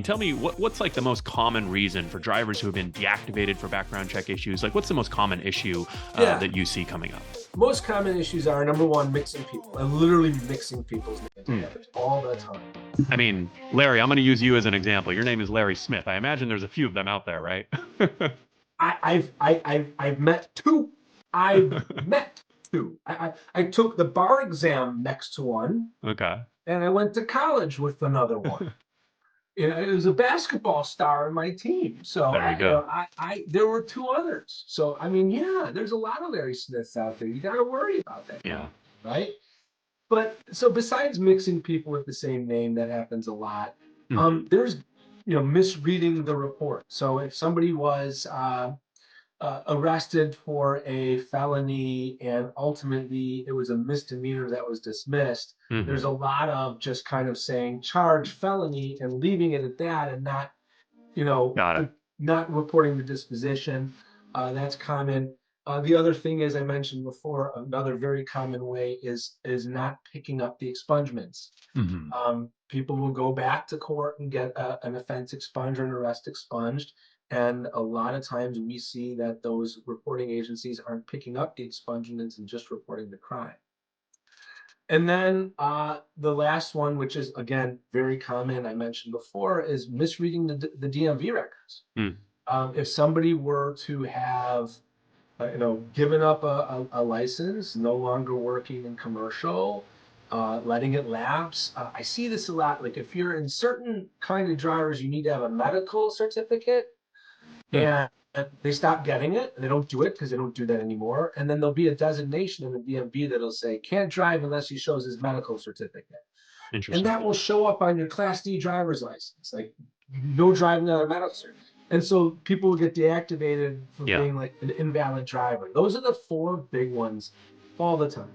Tell me what's like the most common reason for drivers who have been deactivated for background check issues? Like, what's the most common issue Yeah, that you see coming up? most common issues are number one, mixing people. I'm literally mixing people's names Hmm. together all the time. I mean, Larry, I'm going to use you as an example. Your name is Larry Smith. I imagine there's a few of them out there, right? I've met two. I've met two. I took the bar exam next to one, Okay. and I went to college with another one. You know, it was a basketball star in my team. So There you go. there were two others. So I mean, yeah, there's a lot of Larry Smiths out there. You got to worry about that, Yeah. right? But so besides mixing people with the same name, that happens a lot. Hmm. There's misreading the report. So if somebody was arrested for a felony and ultimately it was a misdemeanor that was dismissed, Hmm. there's a lot of just kind of saying charge felony and leaving it at that and not, you know, Got it. not reporting the disposition. That's common. The other thing, as I mentioned before, another very common way is not picking up the expungements. Hmm. People will go back to court and get an offense expunged or an arrest expunged. And a lot of times we see that those reporting agencies aren't picking up the expungements and just reporting the crime. And then the last one, which is again very common, I mentioned before, is misreading the DMV records. Mm. If somebody were to have, given up a license, no longer working in commercial, letting it lapse. I see this a lot. Like if you're in certain kind of drivers, you need to have a medical certificate, Mm. and they stop getting it. And they don't do it because they don't do that anymore. And then there'll be a designation in the DMV that'll say can't drive unless he shows his medical certificate, and Interesting. that will show up on your Class D driver's license, like no driving without a medical cert. And so people will get deactivated for Yeah. being like an invalid driver. Those are the four big ones all the time.